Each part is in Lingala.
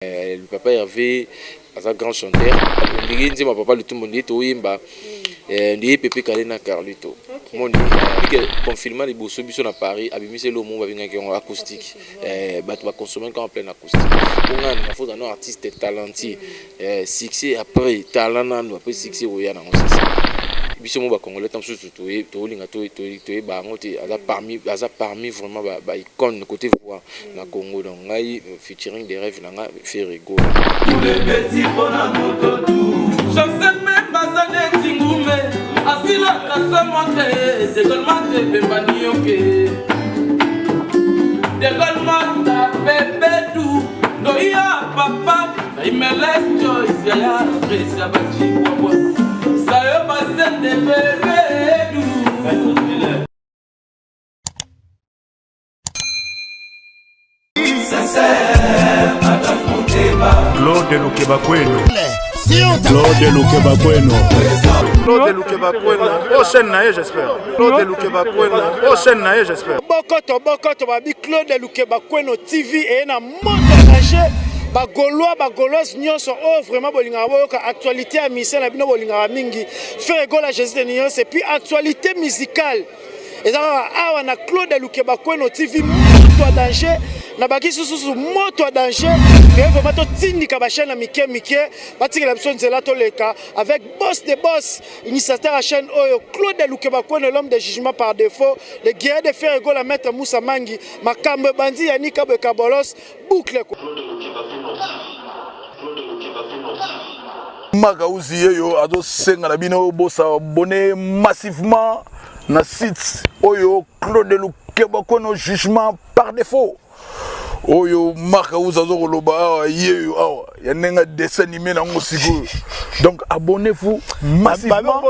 Le papa Hervé, un grand chanteur. Il dit, mon papa, le tout le monde dit, Toimba. Ndi Pepe Kalena Carlito. Mon dit, confinement les bossos sont à Paris, abimisé le monde avec un acoustique. Bah tu vas consommer quand en plein acoustique. On a il faut un artiste talentueux. Succès après talent après succès où il y a dans biso mo ba congolais tam susu to linga to ba ngoti aza parmi vraiment ba icône côté voix na Congo donc ngai featuring des rêves na nga fait rigoler tous les petits bona moto tout je sais même bazane tingume asila kasamonte de golmate bembani yoke de golmata bebe tout no ya papa il me laisse choice ya frère bachi kwa ça va se développer nous. Claude Lukebakweno. Claude Lukebakweno. Claude Lukebakweno. Prochaine naïe j'espère. Claude Lukebakweno. Prochaine naïe j'espère. Bokoto babi Claude Lukebakweno TV et na montage. Bagoloise nyonso oh vraiment bolinga boyoka actualité à mission na bino bolinga mingi faire gola Jésus de nyonso et puis actualité musicale et ça awa na Claude Lukebakweno TV moto à danger na baki susu moto à danger et vraiment to tindika ba chaîne mike batika la biso nzela to leka avec boss de boss initiateur à chaîne oyo Claude Lukebakweno l'homme de jugement par défaut le guerrier de faire gola maître Moussa Mangi makambe bandi yanika bekabolos boucle Magauzi yo ado senga na bino bosa abonné massivement na site oyo Claude Lukebakweno jugement par défaut oyo Magauzi azo koloba yeyo awa ya nenga dessin animé na ngosiko donc abonnez-vous massivement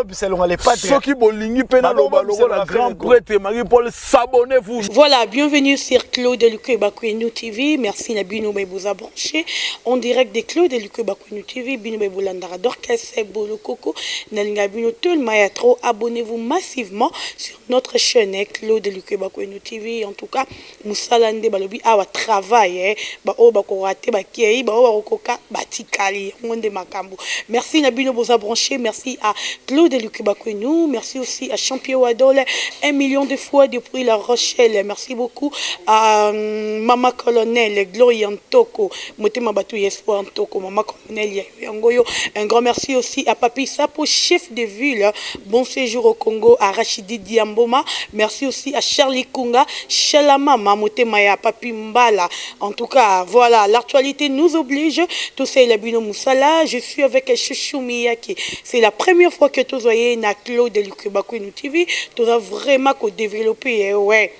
ceux qui bolingi pena loba la grand prêtre Marie-Paul s'abonnez-vous. Voilà, bienvenue sur Claude Lukebakweno TV. Merci na bino be vous a branché en direct de Claude Lukebakweno TV bino be bolandara d'orchestre bolo coco nalinga bino tout le maestro abonnez-vous massivement sur notre chaîne Claude Lukebakweno TV. En tout cas musalande balobi awa travail ba o ba ko rater ba kei ba o ko ka batikali onde makambo. Merci Nabino Boza branché, merci à Claude Lukebakweno, merci aussi à Champion Wadole 1 million de fois depuis La Rochelle. Merci beaucoup à Mama Colonel Gloria Ntoko, Motema Batou Espoir Ntoko, Mama Colonel Yangoyo. Un grand merci aussi à Papi Sapo, chef de ville. Bon séjour au Congo à Rachidi Diamboma. Merci aussi à Charlie Kunga, Shalamama Motema ya Papi Mbala. En tout cas, voilà, l'actualité nous oblige. Tout ça, il a Bino Moussala. Je suis avec Chouchou Miyake. C'est la première fois que tu voyez na Claude Lukebakweno TV. Tu as vraiment développé, ouais.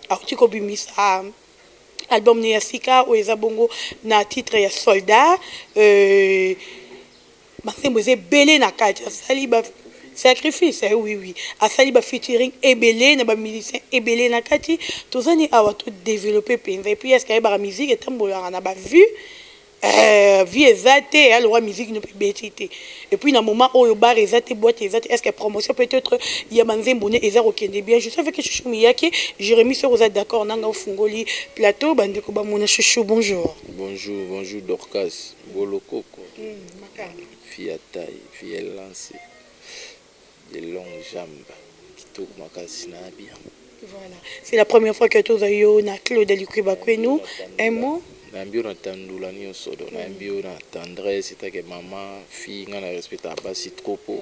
Alors, tu as ça. Album Niasika, ou Ezabongo, na titre ya Soldat. C'est belé na kati. Saliba sacrifice, oui. A Saliba featuring Ebele, na ba musicien Ebele na kati. Tu as tout développé. Et puis, est-ce qu'il y a la musique et tambola na ba vue. Vie exacte et la musique ne peut pas être. Et puis dans le moment où il bar exacte boîte exacte est-ce que promotion peut-être il y a manzé bonnet et zéro qui est bien je sais avec Chouchou Miyake Jérémy sur vous êtes d'accord nanga fungoli plateau bande ko ba mona Chouchou bonjour Dorcas Bolo Coco fille à taille fille lancée de longues jambes qui tourne makasi na bien voilà c'est la première fois que tu as eu na Claude Lukebakweno un mot Nambio na tandula nyonso do nambio na tendresse c'est que maman fille nga na respecta basi trop po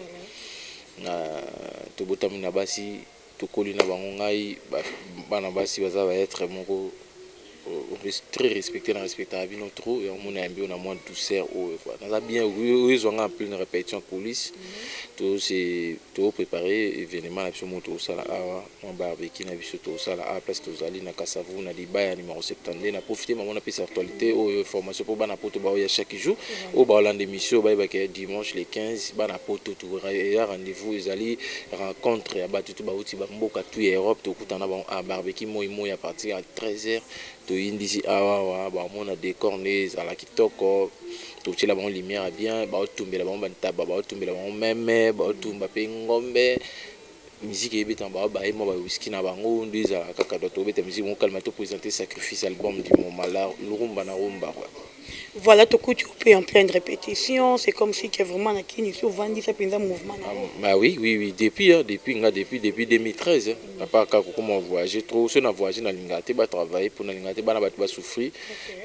na tobotami na basi tokoli na bango ngai bana basi baza ba être moko très respecté na respecta bino trop et on a ambio na moins douceur au na bien ils ont en pleine répétition police tout c'est tout préparé événement na biso moto sala awa on barbecue na biso to sala a place to zali na Kasavu na Libaya numéro 72 na profiter maman na pesa actualité au formation pour bana poto ba ya chaque jour au ba l'an d'émission ba que dimanche les 15 bana poto tout rendez-vous ezali rencontre ya batu to ba uti ba mboka tout Europe to kutana ba barbecue moi à partir à 13h to indisi awa ba mona décor les à la kitoko to tila ba lumière bien ba otumbela ba bantaba ba otumbela ba même ba otumba pe ngombe musique et béton ba ba mo ba whisky na bango ndiza kaka to beta musique mo calme to présenter sacrifice album du moment là rumba na rumba quoi Voilà, tu es en pleine répétition, c'est comme si tu es vraiment là qui nous vendit ça pendant mouvement. Bah oui, oui, oui, depuis 2013. À part quand on voyagé trop, si on a voyagé dans l'Inglaterre, on travailler pour l'Inglaterre, on va souffrir.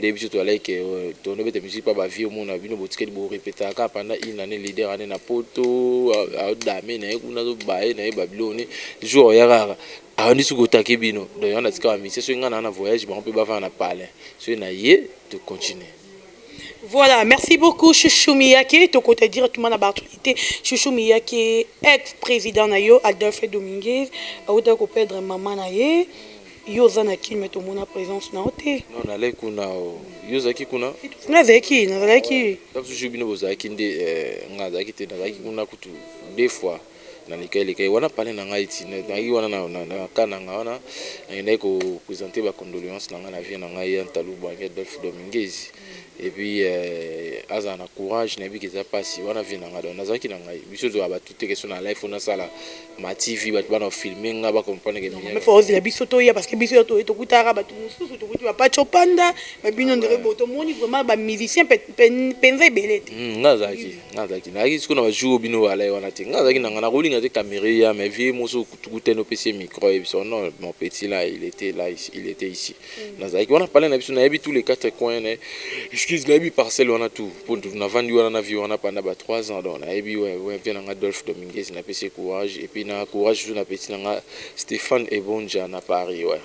Depuis tout à l'heure que ton de musique pas vie au monde, on a vu nos boutiques pour répéter pendant une année leader année na poto, à dame na kuna do bae na Babylone, jour ya rara. A on dit sur côté bino, donc on a dit quand même, c'est sur un voyage, on peut pas faire un palais. Sur na yé, de continuer. Voilà, merci beaucoup Chouchou Miyake, tu côté directement la actualité. Chouchou Miyake, ex-président nayo Adolphe Dominguez, a outa ko perdre maman naye. Yoza na ki meto mona présence na ote. Non, na le kuna yoza ki kuna. Na zeki. Tabu chouchou bino boza ki nde ngaza ki te na ki kuna kutu deux fois. Na likai wana pale na ngai ti na wana na kana ngana na ko présenter ba condoléances na na vie na ngai Antalou Adolphe Dominguez. Et puis azana courage na bi ki za pasi wana vie na ngado nazaki na ngai biso zo ba toute question na live on sala ma TV ba bana filmer nga ba comprendre que mais faut oser la biso to ya parce que biso to kutara ba tout mususu to kutu ba chopanda ba bino ndere boto moni vraiment ba musicien penza belete ngazaki na ki na ba jour bino wala wana te ngazaki na ngana kolinga te caméra ya mais vie musu kutu no PC micro et son non mon petit là il était ici nazaki wana parler na biso na yebi tous les quatre coins excuse la bi parcelle on a tout pour nous na vendu on a vu on a pendant 3 ans donc et puis ouais vient Adolphe Dominguez na PC courage et puis na courage sur la petite na Stéphane Ebonja na Paris ouais.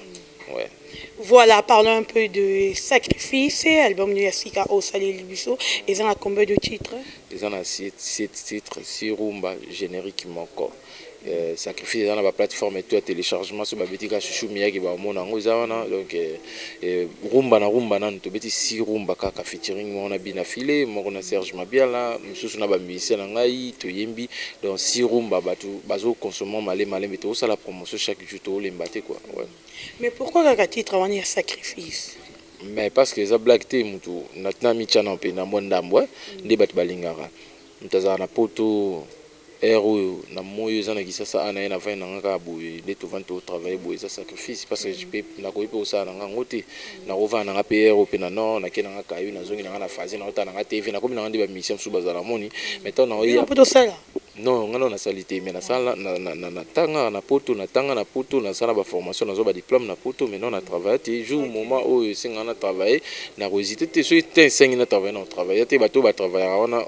Voilà, parlons un peu de Sacrifice, album de Yassika Osali Libiso. Ils ont à combien de titres? Ils ont à 7 titres, 6 rumba génériquement encore. Sacrifice dans la plateforme et tout téléchargement sur Babetika Chouchou Miyake ba mona ngo zawana donc rumba na to beti 6 rumba kaka featuring on a bien affilé mo na Serge Mabiala mususu na ba musicien na ngai to yembi donc 6 rumba batu bazo consommer malé mais to ça la promotion chaque jour to lembate quoi ouais. Mais pourquoi kaka titre on y Sacrifice? Mais parce que les black te mutu natna michana pe na mondambwa ndi bat balingara mutaza na poto ero na moyo zana kisasa ana ina va na ngaka boye de to vanto travailler boye ça sacrifice parce que je peux na ko ipo ça na ngote na ko va na ngape ero pe na no na kena ngaka yu na zongi na ngana phase na ota na ngate TV na ko na ngandi ba mission su bazala moni maintenant na oya poto sala non ngana na salité mais na sala na tanga na poto na sala ba formation na zo ba diplôme na poto mais non na travailler jour moment où singa na travailler na résultat te so te singa na travailler na travailler te bato ba travailler wana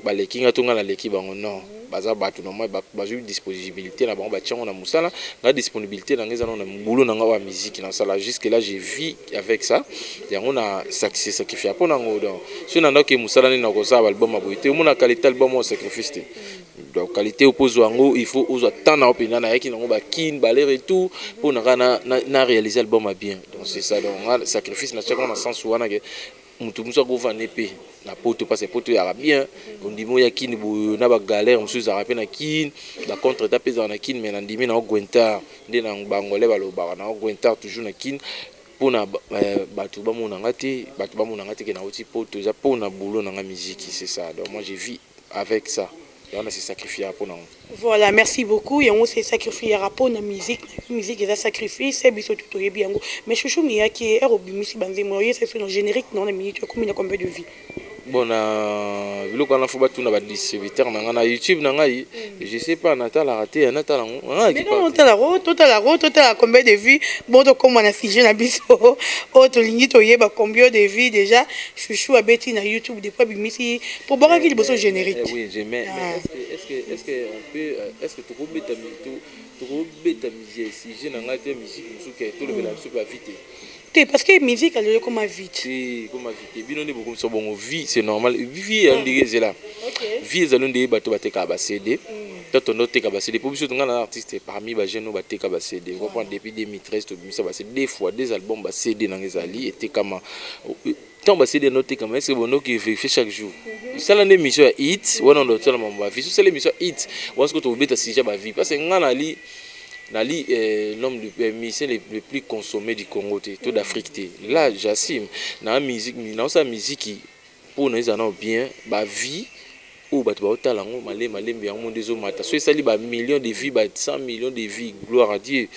ba lekinga to ngana leki bango non baza batu na moi bazu disponibilité na bango ba tchango na musala na disponibilité na ngeza na mbulu na ngawa musique na sala jusque là j'ai vu avec ça yango na sacrifice pour na ngo donc so na ndoke musala ni na ko sa album aboité mo na qualité album au sacrifice te donc qualité oppose wango il faut ozo tana opina na yaki na ngo ba kin ba l'air et tout pour na réaliser album bien donc c'est ça donc sacrifice na chacun na sens wana que mutu musa ko va nepe na poto parce que poto ya bien on dit mo ya kin bo na ba galère musu za rapena kin ba contre ta pesa na kin mais na ndimi na gwenta ndi na bangole ba lo ba na gwenta toujours na kin pona batu ba mona ngati ke na oti poto za pona boulot na musique c'est ça donc moi j'ai vu avec ça et on a se sacrifié pour nous. Voilà, merci beaucoup. Et on s'est sacrifié pour la musique. La musique est un sacrifice. C'est bien tout bien. Mais Chouchou Miyake est robimisi banze moye. C'est le générique non la minute. Combien de vie? Bon na vilo kana foba tuna ba distributeur na ngana YouTube na ngai je sais pas Natal a raté Natal on mais non total combien de vues bon donc comme on a figé na biso auto lingi to yeba combien de vues déjà Chouchou a beti na YouTube depuis bimisi pour boire qu'il bosse générique oui je mais est-ce que on peut est-ce que tu peux beta musique si je na ngate musique musuke tout le monde super vite parce que musique elle est comme vite. Si comme vite. Bino ne beaucoup so bon vie c'est normal. Vie on dit c'est là. Vie zalon de bato bateka ba CD. Toto note ka ba CD pour biso ngana artiste parmi ba jeunes bateka ba CD. On comprend depuis 2013 to bimisa ba CD deux fois deux albums ba CD na ngezali était comme tant ba CD note comme est-ce que bon qui vérifie chaque jour. Ça l'émission hit, on doit tellement ba vie. C'est l'émission hit. On est-ce que tu obéis ta sujet ba vie parce que ngana li Nali est l'homme le plus consommé du Congo, tout d'Afrique. Là, j'assume, dans la musique, pour nous, bien, bah vie, oyo bato baotala yango malembe yango monde ezomata so esali millions de vies 100 millions de vies, gloire à Dieu.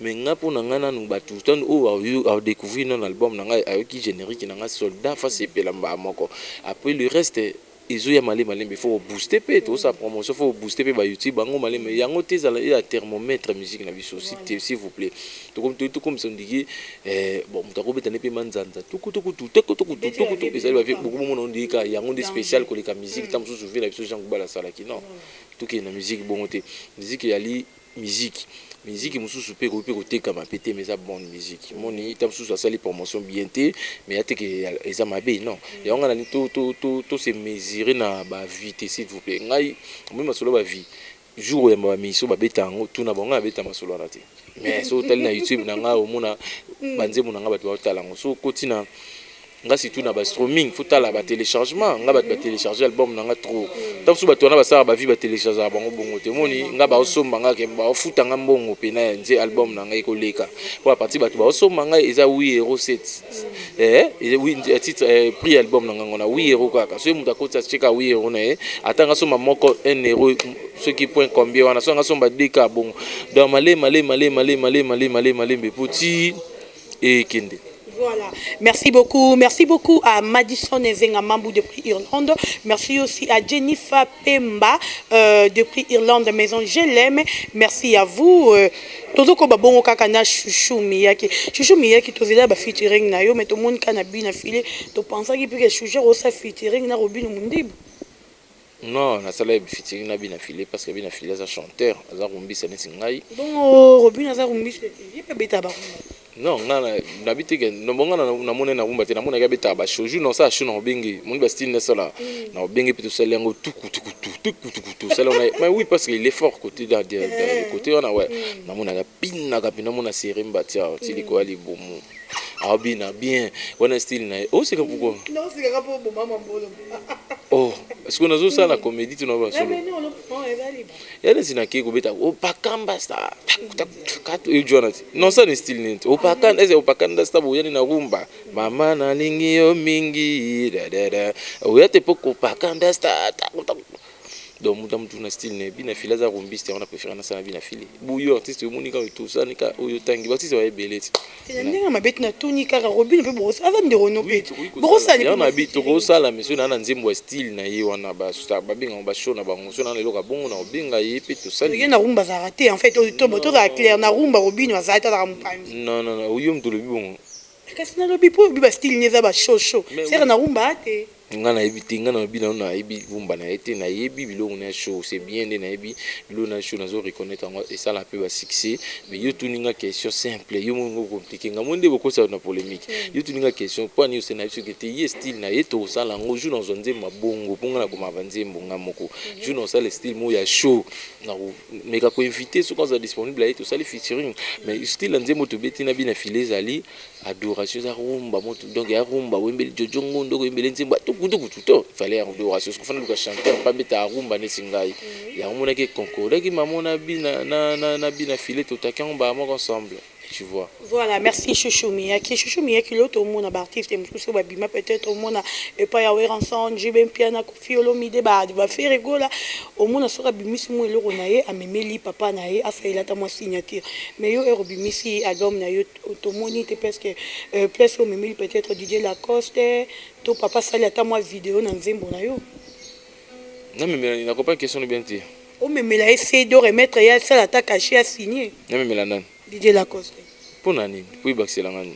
Mais nga mpona nga nanu bato tano oyo aodécouvrir non album na ngai ayoki générique na ngai soldat face epela mbaa moko. Après le reste ezoya malembe il faut booster pe to sa promotion, faut booster pe ba YouTube bango malembe yango te ezala ya thermomètre musique na biso s'il vous plaît. To comme ça ndiki bon mutako betane pe manzanza tuku ezali ba beaucoup monde ndika yango de spécial ko leka musique tam so souvenir na biso Jean Kubala salaki non tout qui na musique bon te musique yali musique mususu pe ko teka ma pété mais ça bonne musique moni tam mususu asali promotion bien te mais ya te que eza mabe non ya nga na to se mesurer na ba vite s'il vous plaît ngai moi masolo ba vie jour ya ba miso ba betango tuna bonga beta masolo na te mais so tali na YouTube na nga omona banze mona nga bato ba talango so kotina nga surtout na ba streaming faut tala ba téléchargement nga ba télécharger album na nga trop tant so bato na ba sala ba vie ba télécharger bango bongo te moni nga ba osomba nga ke ba ofuta nga mbongo pe na nze album na nga ekoleka pour partie bato ba osomba nga eza 8 €7 oui titre prix album na nga ngona 8 € kaka so muta kota cheka 8 € na atanga soma moko 1 € ce qui point combien wana so nga somba deka bongo dans malé petit et kende. Voilà, merci beaucoup à Madison Ezenga Mambou depuis Irlande. Merci aussi à Jennifer Pemba depuis Irlande Maison, je l'aime. Merci à vous. Tozoko babongo kaka na Chouchou Miyaki tozela ba featuring na yo mais tout le monde kana bina filé to pensa ki pike Chouchou osa featuring na Robin Mundibu. Non, na sala featuring na bina filé parce que bina filé za chanteur, za rumbi sa nsingai. Bon Robin za rumbi il peut beta ba. Non, na bitike no bonga na mona na rumba te na mona ga beta ba shoju non ça shono bengi mon ba style na sala na bengi pe to sala ngo tuku sala na mais oui parce qu'il est fort côté dans le côté on a ouais na mona ga pina mona serimba tia tili ko ali bomu ah bien on a style na oh c'est pourquoi non c'est pas pour maman bolo oh est-ce qu'on a zo ça la comédie tu n'as pas solo yale sinaki ko beta o pakamba sta katu e jonati non ça ne style ni o pakanda ese o pakanda sta bo yani na rumba mama na lingi yo mingi da o yate poko pakanda sta donc mutam tuna style ne bina fila za rumbiste on a préféré na sana bina fili buyo artiste yo monika tout ça nika oyo tangi batiste wa beleti ndinga mabeti na tuni kaka Robin pe bosa avant de Renault peti bosa ni on habite ko sala monsieur na nzembo style na ye wana ba sta ba benga ba show na ba ngoso na lelo ka bongo na obenga ye pe tout ça ye na rumba za raté en fait to za clair na rumba Robin wa za ta za mpanzi non oyo mtu lobi bongo kasi na lobi po bi ba style nyeza ba show c'est na rumba ate nga na yebi nga na bina na yebi vumba na été na yebi bilongo na show c'est bien de na yebi bilongo na show na zo reconnaître et ça la peut succès mais yo tuninga question simple yo mo compliqué nga monde beaucoup ça na polémique yo tuninga question pour ni c'est na que te style na yeto ça la ngo jour dans zonze mabongo ponga na ko mavanze mbonga moko jour dans ça le style mo ya show na mais ka ko inviter ce qu'on a disponible là tout ça les featuring mais style nzembo to beti na bina filé ali adoration za rumba moto donc ya rumba wembele jojo ngondo wembele nzembo tout fallait adoration ce qu'on fait le chanteur pas beta rumba ne singai ya mona ke concours ki mamona bina na bina filé tout à quand ba ensemble tu vois. Voilà, merci Chouchou Miyaki l'autre monde a artiste mususu ba bima peut-être au monde et pas ya wer ensemble j'ai bien piano ko fiolo mide ba faire rigola au monde sera bimisi mo eloko na ye amemeli papa na ye afaila ta mo signature mais yo ero bimisi album na yo automoni te parce que place au memeli peut-être DJ Lacoste to papa sali ata mo vidéo na nzembo na yo. Non mais na comprendre question bien te. O memela essayer de remettre ya ça la ta caché à signer. Non mais nan DJ Lacoste. Pour nani? Pour baxela ngani?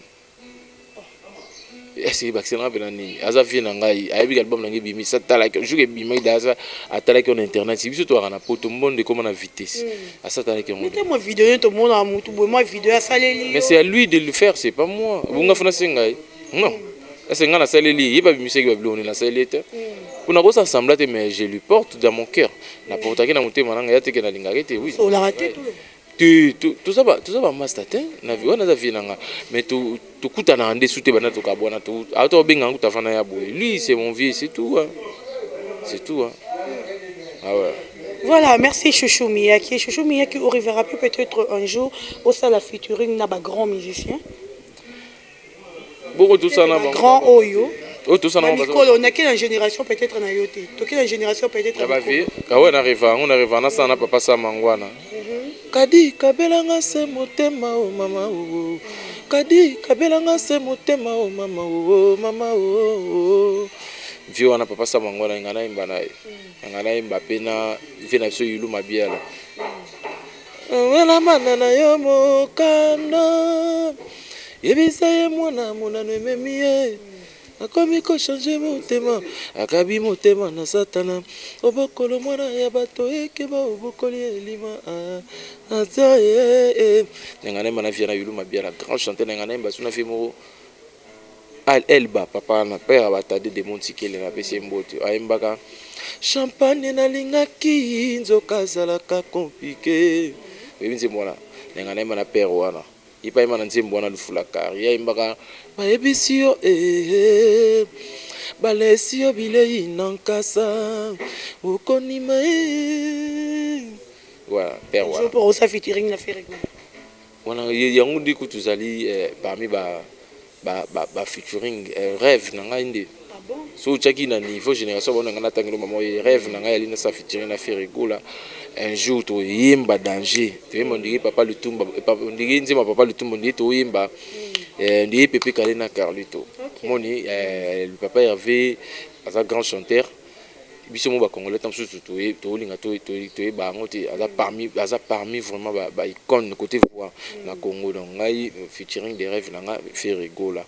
Est-ce que baxela ngani nani? Aza vie na ngai, ayebi album na ngai bimi sa tala que joue bimi daza atala que on internet, si biso to na poto monde comme na vitesse. Asa tala que on. Mettez moi vidéo tout monde en mutu, moi vidéo à saleli. Mais c'est à lui de le faire, c'est pas moi. Bunga fona sengai. Non. C'est ngana saleli, yeba bimi seki ba biloni na salete. Pour na ko s'assembler mais je lui porte dans mon cœur. Na porta ke na mutema nanga yate ke na lingakete, oui. On l'a raté tout. Tout ça va master na vie wana za vie nanga mais tout kuta na ande soute bana to kabona tout auto benga nguta fana ya boy lui c'est mon vieux c'est tout hein. Ah ouais. Voilà, merci Chouchou Miyaki on reverra peut-être un jour au salle featuring na ba grand musicien beaucoup tout ça na grand oyo Oh, tout ça, non, on a quelle génération peut-être na yoté. To quelle génération peut-être na vie. Kawe na riva, on arrive na sana papa sa mangwana. Kadi kabelanga se motema o mama o. Kadi kabelanga se motema o mama o mama o. Vieux wana papa sa mangwana ngana imba na. Ngana imba pena vina so yulu mabiala. Wela manana yo mokana. Yebisa ye mwana mwana no memie. Akomi ko changer motema akabi motema na satana obokolo mwana ya bato ekeba obokoli elima ata ngana mana viana yulu mabia la grand chanteur ngana mba suna fimo elba papa na père batade de montikele na pese mboto aimbaka champagne na lingaki nzoka zalaka compliqué bebinze mwana ngana mana père wana ipa imana nzembo wana lufula kari ya imbaka bayebisi yo balesi yo bilei nankasa okonima voilà père wana pour osa featuring na Ferrego wana yango ndiku tuzali parmi ba featuring rêve nanga inde so chaki na niveau génération bona ngana tangelo mama rêve nanga yali na sa featuring na Ferrego là un jour to yimba danger tu me dis papa le tumba papa ndigi nzima papa le tumba ndi to yimba ndi Pepe Kalena Carlito moni le papa Hervé un grand chanteur biso mo ba congolais tam so to linga to ba ngoti aza parmi vraiment ba icône côté voix na Congo donc ngai featuring des rêves nanga Ferrego là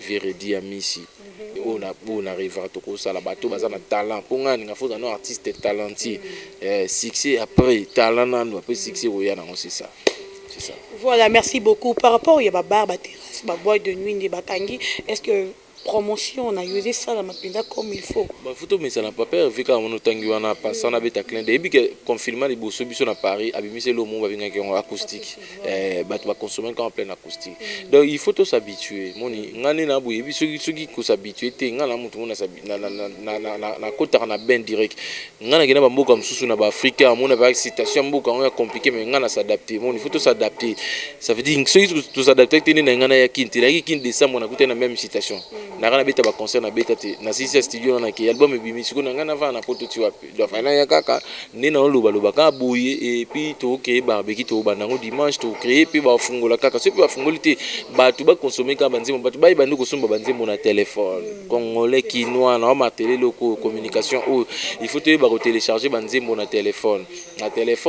Veredi Amisi on arrive à tout ça là bateau baza na talent pour nga faut un artiste talentueux succès après talent nan après succès oya na c'est ça. Voilà, merci beaucoup. Par rapport à bar terrasse ba boîte de nuit des bakangi, est-ce que promotion on a usé ça la mapinda comme il faut bah photo mais ça n'a pas peur vu qu'on tangi wana passant na beta clin d'œil que confinement les bosso biso na Paris abimise le monde ba binga en acoustique ba tu vas consommer en plein acoustique donc il faut tout s'habituer moni ngani na boye biso qui ko s'habituer te ngala mutu mona na kota na ben direct ngana gena ba mboka msusu na ba Afrika mona ba situation mboka on compliqué mais ngana s'adapter moni il faut tout s'adapter ça veut dire que tout s'adapter te na ngana ya kinti la kinti décembre na kuta na même situation na kana beta ba concert na beta te na sisi studio na ki album ebimi siko na ngana va na poto ti wapi do fa na ya kaka ni na loba ka boye et puis to créer barbecue to banango dimanche to créer puis ba fungola kaka so puis ba fungoli te ba tu ba consommer ka banzimo ba tu ba ibandi ko somba banzimo na téléphone congolais kinois na ma télé loko communication oh il faut te ba ko télécharger banzimo na téléphone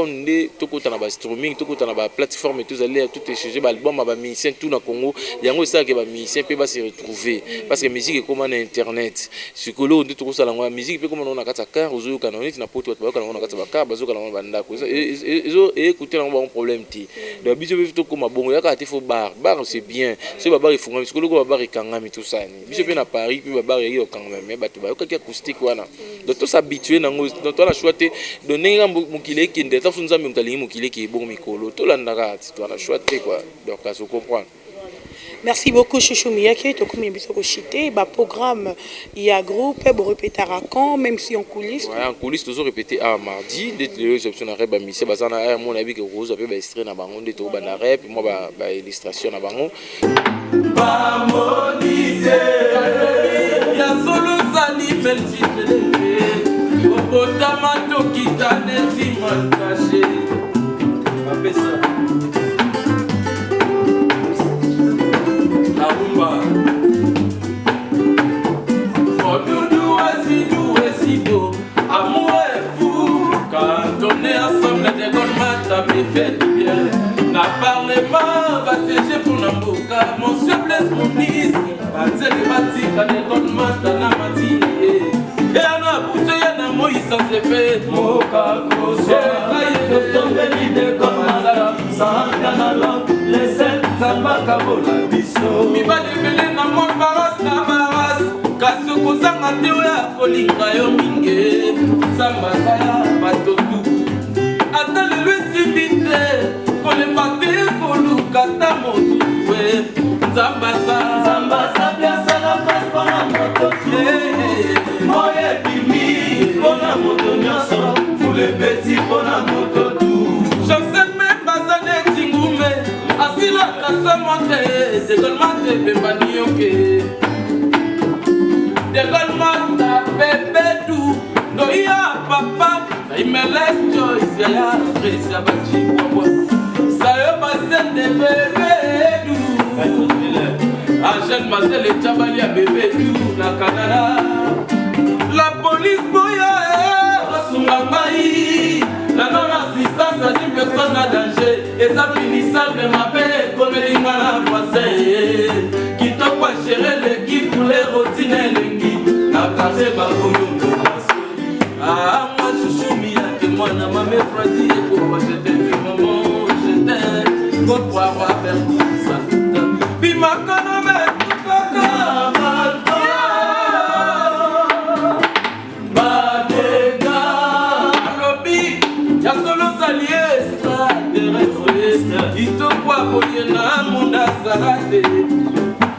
nde to ko na ba streaming to ko na ba plateforme tout aller tout télécharger ba album ba musicien tout na Congo yango ça que ba musicien peut ba se retrouver parce que musique est comme na internet sikolo ndi to ko sala ngwa musique peut comme na kata car ozo kana on na poto ba kana na kata ba car bazo kana ba ndako ezo écouter na ba problème ti donc biso be to ko mabongo ya ka te fo bar c'est bien c'est ba bar ifunga sikolo ko ba bar ikangami tout ça ni biso pe na Paris puis ba bar ya yo kangami mais ba to ba ka acoustique wana donc to s'habituer nango donc to la choiter donner mukile kinde ta funza mutalingi mukile ki bongo mikolo to la ndaka to la choiter quoi donc ça se comprend. Merci beaucoup Chouchou Miyake, to comme biso ko chité ba programme il y a groupe bo répéter à quand même si en coulisses. Ouais, en coulisses toujours répéter à mardi dès les options na reba mise bazana à mon avis que rose après ba extrait na bango de to ba na rep moi ba illustration na bango. Ba moniser ya solo sani melchite o botama to kitane ti mantache. Apesa amour est fou quand on est ensemble des gourmands ça me fait du bien n'a parlé pas va sécher pour n'amboka monsieur blesse mon fils c'est le matin des gourmands dans la matinée et on a poussé un amour il s'en s'est fait moka grosso et tomber l'idée comme ça sans canal les sept ça m'a cabola biso mi va déveler na mon baras na baras kasi okozanga te oya kolinga yo mingi zambasala batotu ata lelo esimbi te kolemba te koluka ta mosusu e zambasa biasala pasi mpona moto moye ebimi mpona moto nyonso fulebeti mpona moto tu joseme baza neti ngume asilaka somo te dekolma te pembani yoke Celeste Joyce Yaya Fresia Bachi Wabwa Sayo Basel de bébé dou Angèle Mazel et Tchabali à bébé dou na Canada La police boya Rasunga Maï La non-assistance à une personne à danger Et ça finissable ma paix comme l'ingana voisin Qui t'a pas géré l'équipe pour les routines et les guides Na quartier Bakoyo Ah moi je suis mis à témoin à ma mère choisie Et pourquoi je t'aime maman je t'aime Pourquoi avoir perdu ça Puis ma connomée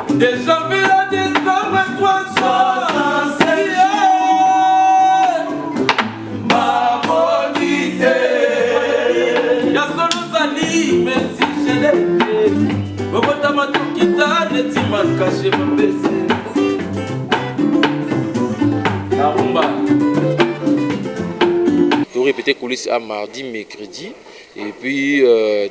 De janvier à décembre 366 Ma bonité Y'a solo sali mais si je l'ai Bobota matukita netima caché mon baiser La rumba Tout répéter coulisses à mardi, mercredi. Et puis,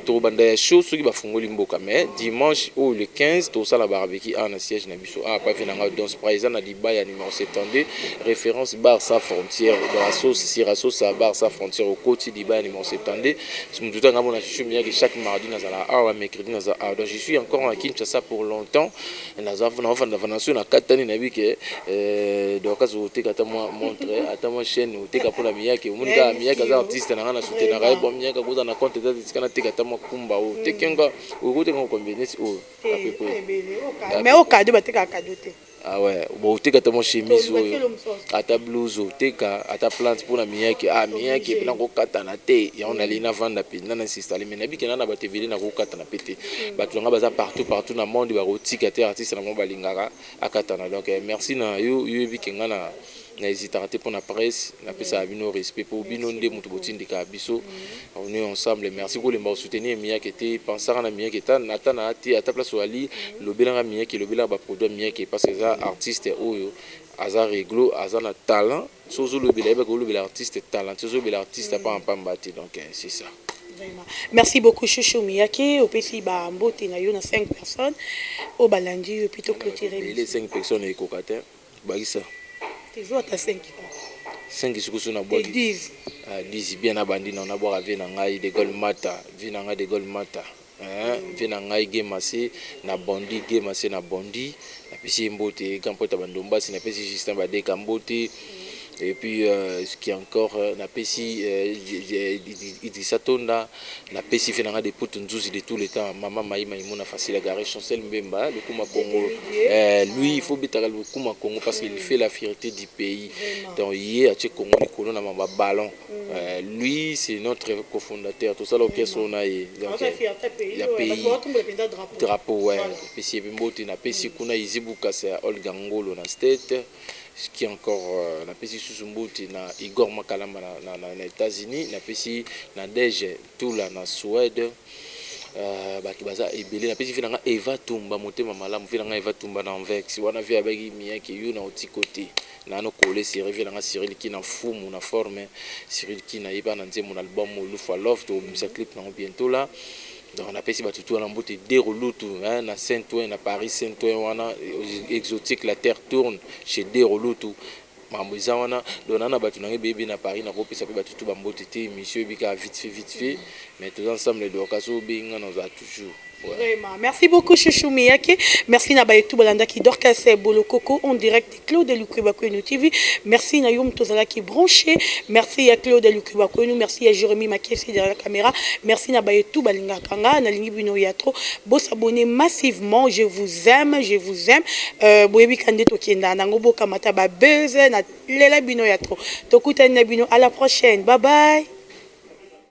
tout le monde chaud, ceux qui va faire l'imboka. Mais dimanche, le 15, tout ça la barbecue à un siège nabiso. Ah, pas finalement dans ce praise, on a dit bail numéro 72, référence bar sa frontière. Dans la sauce, si la sauce à bar sa frontière au côté du bail numéro 72. Je me doutais que je suis bien que chaque mardi dans la ah, mercredi dans la ah. Donc je suis encore en Kinshasa pour longtemps. Dans la nation na katani na bike donc quand vous t'es moi montrer à moi chaîne ou t'es pour la miaka au monde ka miaka za artiste na na soutenir ka bon miaka ko na compte de tikana tika tamo kumba o tekenga o ko tenga combiner o mais au cadeau ba teka cadeau te ah ouais bon tika tamo chemise o ata blouse o teka ata plante pour na miaka ah miaka pina ko katana te ya on ali na vanda pe na installer mais na bikena na ba teveli na ko katana pete ba tlonga baza partout na monde ba ko tika te artiste na mo balingaka akatana donc merci na yo bikenga na n'hésitez pas pour la presse, na pesa bino respect pour bino ndé mutu botindika biso. On est ensemble. Merci pour les morts soutenir Mia qui était pensant à Mia qui était natana à ta place ali le bilan Mia qui le bilan ba produit Mia qui parce que ça artiste oyo azar réglo azar na talent sozo le bilan ba le bilan artiste talent sozo le bilan artiste pas en pambati donc c'est ça. Merci beaucoup Chouchou Miyake au PC ba mbote na yo na 5 personnes au balandi plutôt clôturer les 5 personnes et cocatin ba ça toujours à 5 sukusu na bois 10 bien abandi na na bois vie na ngai de gol mata vie na ngai de gol mata vie na ngai game assez na bondi game assez na bondi na pesi mbote kampota bandomba si na pesi système ba de kambote et puis ce qui est encore na pesi Idrissa Tonda na pesi finanga de putu nzuzi de tout le temps maman maïmona facile à garer Chancel Mbemba le Kuma Congo lui il faut bitara le Kuma Congo parce qu'il fait la fierté du pays donc hier à Congo le colon na mamba ballon lui c'est notre cofondateur tout ça là pièce on a donc il a pays drapeau ouais pesi bimbote na pesi kuna izibuka c'est Olga Ngolo na state ce qui est encore na pesi susumbuti na Igor Makalamba na États-Unis na pesi na Deje tout là na Suède baki baza ebele na pesi finanga Eva Tumba motema malamu finanga Eva Tumba na Anvex wana via bagi miyaki yu na oti côté na no coller Cyril finanga Cyril ki na fumu na forme Cyril ki na iba na nzemu na album Lufa Love to bisa clip na bientôt là. Donc on a pesi batutu na mbote Derolutu na Saint-Ouen na Paris Saint-Ouen wana exotique la terre tourne chez Derolutu mambo za wana donana batu na bébé na Paris na kopesa pe batutu ba mbote te monsieur bika vite fait mais tous ensemble de okaso binga nous a toujours. Vraiment. Merci beaucoup Chouchou Miyake. Merci na Bayetou Balanda qui dort cassé Bolo Coco en direct de Claude Lukuba Kwenu TV. Merci na Yom Tozala qui branché. Merci à Claude Lukuba Kwenu. Merci à Jérémy Makiesi derrière la caméra. Merci na Bayetou Balinga Kanga na Lingi Bino Yatro. Bo s'abonner massivement. Je vous aime. Boyebi Kande Tokienda na Ngobo Kamata ba beze na Lela Bino Yatro. Tokuta na Bino à la prochaine. Bye bye.